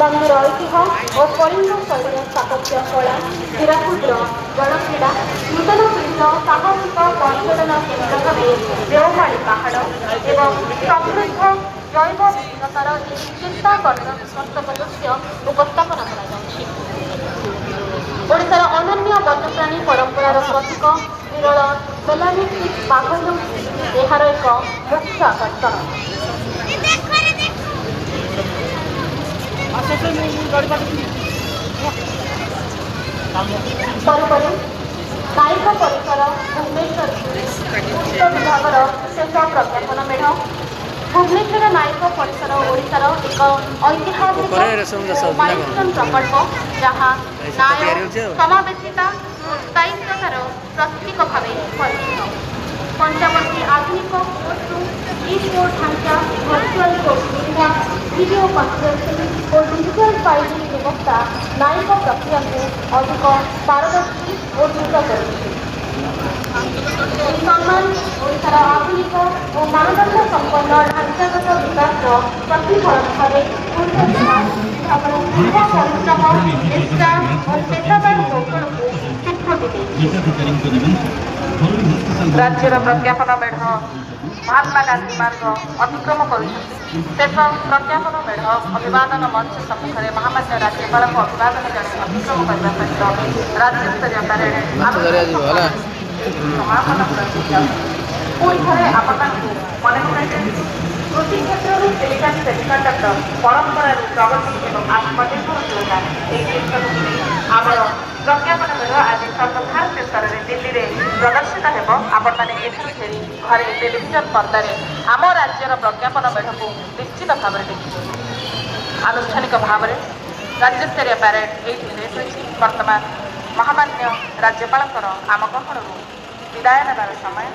ମନ୍ଦିର ଐତିହ୍ୟ ଓ କଳିଙ୍ଗ ଶୈଳୀର ସ୍ଥାପତ୍ୟ କଳା, ହୀରାକୁଦର ଜଳକ୍ରୀଡ଼ା, ନୂତନ ଶିଳ୍ପ ସାହସିକ ପର୍ଯ୍ୟଟନ କେନ୍ଦ୍ର ଭାବେ ଦେଓମାଳି ପାହାଡ଼ ଏବଂ ସମୃଦ୍ଧ ଜୈବ ବିବିଧତାର ଏହି ଚିନ୍ତାକର୍ଣ୍ଣ ବିକର୍ଷକ ଦୃଶ୍ୟ ଉପସ୍ଥାପନ କରାଯାଉଛି। ଓଡ଼ିଶାର ଅନନ୍ୟ ବନ୍ୟପ୍ରାଣୀ ପରମ୍ପରାର ପ୍ରତୀକ ବିରଳ ମେଲାନିକ୍ ବାଘ ହେଉଛି ଏହାର ଏକ ମୁଖ୍ୟ ଆକର୍ଷଣ। ସେହିପରି ନାଇକ ପରିସର ଭୁବନେଶ୍ୱର ପୂର୍ତ୍ତ ବିଭାଗର ଶେଷ ପ୍ରଜ୍ଞାପନ ମେଢ଼। ଭୁବନେଶ୍ୱର ନାଇକ ପରିସର ଓଡ଼ିଶାର ଏକ ଐତିହାସିକ ମାଇଲଷ୍ଟୋନ୍ ପ୍ରକଳ୍ପ ଯାହା ନ୍ୟାୟ ସମାବେଶିତା ଓ ସ୍ଥାୟିତ୍ୱତାର ପ୍ରତୀକ ଭାବେ ପରିଚିତ। 55ଟି ଆଧୁନିକ କୋର୍ଟରୁମ, ଇ-କୋର୍ଟ ଢାଞ୍ଚା, ଭର୍ଚୁଆଲ କୋର୍ଟ ସୁବିଧା, ଭିଡ଼ିଓ କନଫରେନ୍ସିଂ ଓ ଡିଜିଟାଲ ଫାଇଲିଂ ବ୍ୟବସ୍ଥା ନ୍ୟାୟିକ ପ୍ରକ୍ରିୟାକୁ ଅଧିକ ପାରଦର୍ଶୀ ଓ ଦ୍ରୁତ କରୁଛି। ଏହି ସମ୍ମାନ ଓଡ଼ିଶାର ଆଧୁନିକ ଓ ମାନଦଣ୍ଡ ସମ୍ପନ୍ନ ଢାଞ୍ଚାଗତ ବିକାଶର ପ୍ରତିଫଳନ ଭାବେ ବିଭାଗର ଦୀର୍ଘ ପରିଶ୍ରମ, ନିଷ୍ଠା ଓ ପେଶାଦାର କୌଶଳକୁ ସ୍ୱୀକୃତି ଦେଇଛି। ରାଜ୍ୟର ପ୍ରଜ୍ଞାପନ ମେଢ଼ ମହାତ୍ମା ଗାନ୍ଧୀ ମାର୍ଗ ଅତିକ୍ରମ କରୁଛନ୍ତି। ଶେଷ ପ୍ରଜ୍ଞାପନ ମେଢ଼ ଅଭିବାଦନ ମଞ୍ଚ ସମ୍ମୁଖରେ ମହାମାନ୍ୟ ରାଜ୍ୟପାଳଙ୍କୁ ଅଭିବାଦନ ଜଣାଇ ଅତିକ୍ରମ କରିବା ସହିତ ରାଜ୍ୟସ୍ତରୀୟ ପ୍ୟାରେଡ୍ ସମାପନ କରାଯାଉଛି। ପୁଣି ଥରେ ଆପଣମାନଙ୍କୁ ମନେ ପକାଇଛନ୍ତି କୃଷି କ୍ଷେତ୍ରରୁ ସିଲିକନ୍ ସେମିକଣ୍ଡକ୍ଟର ପରମ୍ପରାରୁ ପ୍ରଗତି ଏବଂ ଆତ୍ମନିର୍ଭରଶୀଳତା ଏହି ଜିନିଷକୁ ନେଇ ଆମର ପ୍ରଜ୍ଞାପନ ମେଢ଼ ଆଜି ସର୍ବଭାରତୀୟ ସ୍ତରରେ ଦିଲ୍ଲୀରେ ପ୍ରଦର୍ଶିତ ହେବ। ଆପଣମାନେ ଏଠାରୁ ଫେରି ଘରେ ଟେଲିଭିଜନ ପର୍ଦ୍ଦାରେ ଆମ ରାଜ୍ୟର ପ୍ରଜ୍ଞାପନ ମେଢ଼କୁ ନିଶ୍ଚିତ ଭାବରେ ଦେଖିବେ। ଆନୁଷ୍ଠାନିକ ଭାବରେ ରାଜ୍ୟସ୍ତରୀୟ ପ୍ୟାରେଡ୍ ଏଇଠି ଶେଷ ହୋଇଛି। ବର୍ତ୍ତମାନ ମହାମାନ୍ୟ ରାଜ୍ୟପାଳଙ୍କର ଆମ ଗହଣରୁ ବିଦାୟ ନେବାର ସମୟ।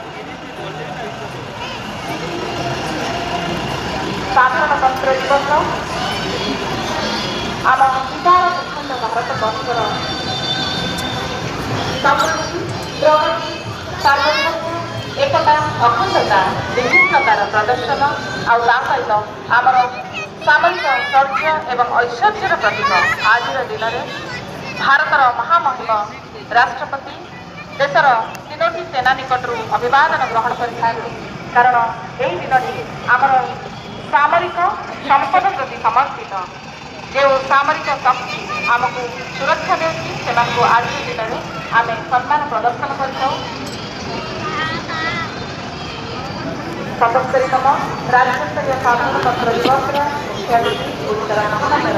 ସାଧାରଣତନ୍ତ୍ର ଦିବସ ଆମ ବିଶାଳ ଭୂଖଣ୍ଡ ଭାରତବର୍ଷର ସମୃଦ୍ଧି, ପ୍ରଗତି, ସାର୍ବଭୌମତ୍ୱ, ଏକତା, ଅଖଣ୍ଡତା, ବିଭିନ୍ନତାର ପ୍ରଦର୍ଶନ ଆଉ ତା ସହିତ ଆମର ସାମରିକ ଶୌର୍ଯ୍ୟ ଏବଂ ଐଶ୍ୱର୍ଯ୍ୟର ପ୍ରତୀକ। ଆଜିର ଦିନରେ ଭାରତର ମହାମହିମ ରାଷ୍ଟ୍ରପତି ଦେଶର 3ଟି ସେନା ନିକଟରୁ ଅଭିବାଦନ ଗ୍ରହଣ କରିଥାନ୍ତି। କାରଣ ଏହି ଦିନଟି ଆମର ସାମରିକ ସମ୍ପଦ ପ୍ରତି ସମର୍ପିତ। ଯେଉଁ ସାମରିକ ଶକ୍ତି ଆମକୁ ସୁରକ୍ଷା ଦେଉଛି ସେମାନଙ୍କୁ ଆଜିର ଦିନରେ ଆମେ ସମ୍ମାନ ପ୍ରଦର୍ଶନ କରିଥାଉ। 77ତମ ରାଜ୍ୟସ୍ତରୀୟ ସାଧାରଣତନ୍ତ୍ର ଦିବସର ମୁଖ୍ୟ ଅତିଥି ଓଡ଼ିଶାର ମହାମାନ୍ୟ